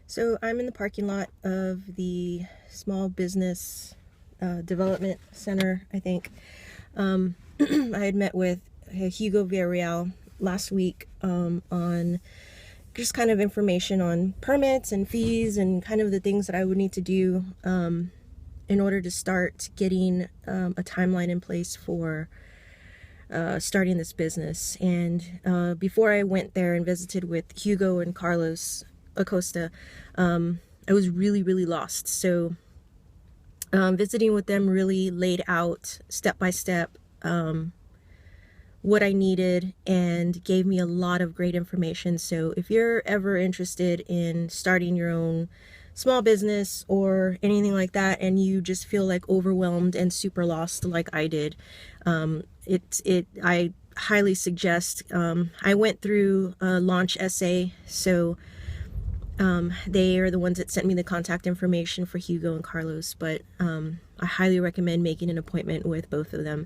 So I'm in the parking lot of the small business development center, I think. I had met with Hugo Villarreal last week on just kind of information on permits and fees and kind of the things that I would need to do in order to start getting a timeline in place for starting this business. And before I went there and visited with Hugo and Carlos Acosta, I was really lost. So visiting with them really laid out step by step what I needed and gave me a lot of great information. So if you're ever interested in starting your own small business or anything like that, and you just feel like overwhelmed and super lost like I did, I highly suggest. I went through a launch essay, so they are the ones that sent me the contact information for Hugo and Carlos, but I highly recommend making an appointment with both of them.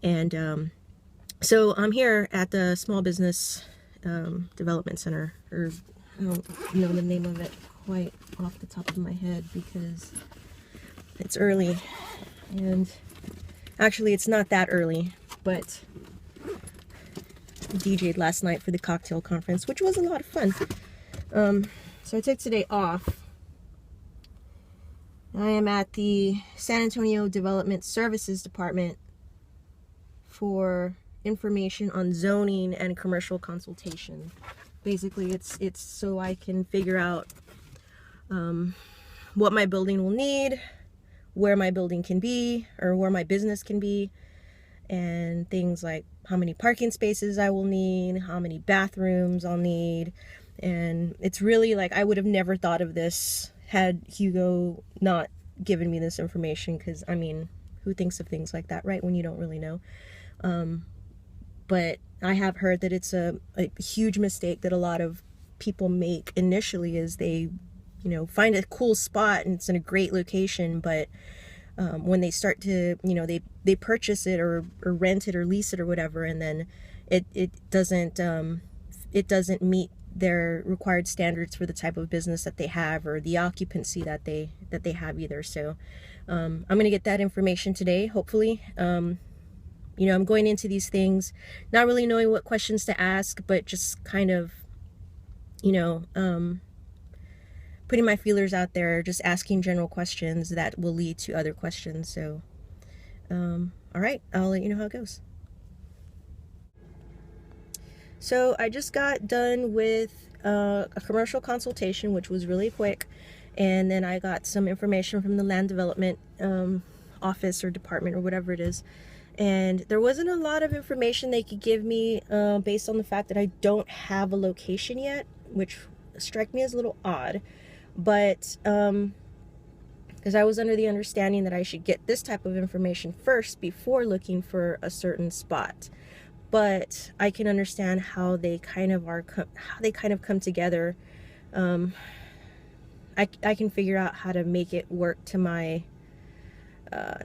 And so I'm here at the Small Business Development Center, or I don't know the name of it quite off the top of my head because it's early, and actually it's not that early, but I DJ'd last night for the cocktail conference, which was a lot of fun. So I took today off. I am at the San Antonio Development Services Department for information on zoning and commercial consultation. Basically, it's so I can figure out what my building will need, where my building can be, or where my business can be, and things like how many parking spaces I will need, how many bathrooms I'll need. And it's really like, I would have never thought of this had Hugo not given me this information, because I mean, who thinks of things like that, right, when you don't really know? But I have heard that it's a huge mistake that a lot of people make initially, is they, find a cool spot and it's in a great location, but when they start to, they purchase it or rent it or lease it or whatever, and then it doesn't meet their required standards for the type of business that they have, or the occupancy that they have either. So I'm going to get that information today, hopefully. I'm going into these things not really knowing what questions to ask, but just kind of, putting my feelers out there, just asking general questions that will lead to other questions. So, all right, I'll let you know how it goes. So I just got done with a commercial consultation, which was really quick. And then I got some information from the land development office or department or whatever it is. And there wasn't a lot of information they could give me based on the fact that I don't have a location yet, which struck me as a little odd. But because I was under the understanding that I should get this type of information first before looking for a certain spot. But I can understand how they kind of come together. I can figure out how to make it work to my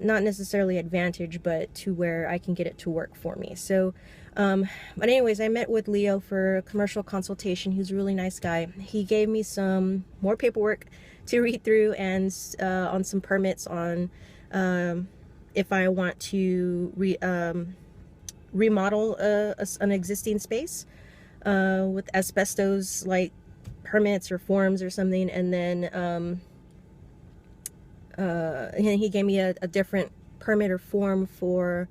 not necessarily advantage, but to where I can get it to work for me. So, but anyways, I met with Leo for a commercial consultation. He's a really nice guy. He gave me some more paperwork to read through, and on some permits on if I want to remodel an existing space with asbestos like permits or forms or something. And then he gave me a different permit or form for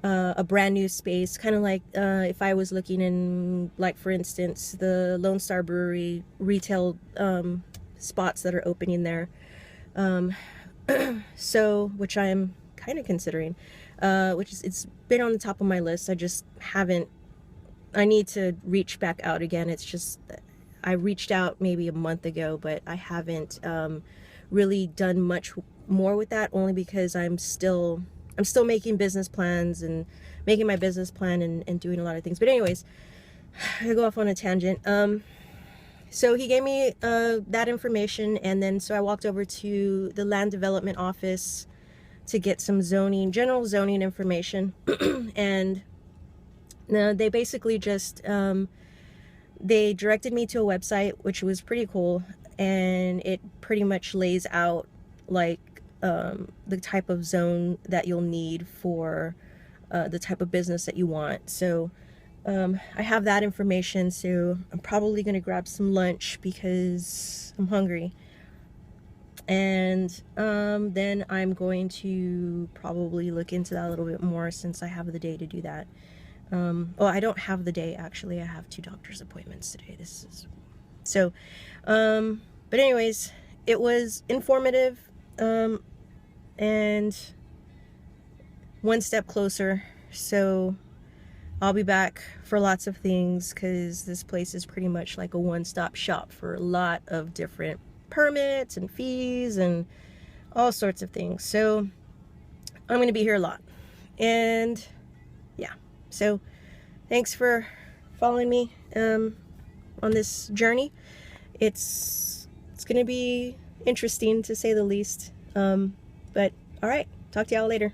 a brand new space, kind of like if I was looking in, like, for instance, the Lone Star Brewery retail spots that are opening there. So, which I'm kind of considering, it's been on the top of my list. I just haven't, I need to reach back out again. It's just, I reached out maybe a month ago, but I haven't really done much more with that, only because I'm still making business plans and making my business plan and doing a lot of things. But anyways, I go off on a tangent. So he gave me that information, and then so I walked over to the land development office to get some general zoning information. And they basically just they directed me to a website, which was pretty cool, and it pretty much lays out like the type of zone that you'll need for the type of business that you want. So I have that information, so I'm probably going to grab some lunch because I'm hungry. And then I'm going to probably look into that a little bit more since I have the day to do that. Well, I don't have the day, actually. I have 2 doctor's appointments today. So, but anyways, it was informative, and one step closer. So I'll be back for lots of things because this place is pretty much like a one-stop shop for a lot of different permits and fees and all sorts of things. So I'm going to be here a lot. And yeah, so thanks for following me on this journey. It's going to be interesting, to say the least. But all right, talk to y'all later.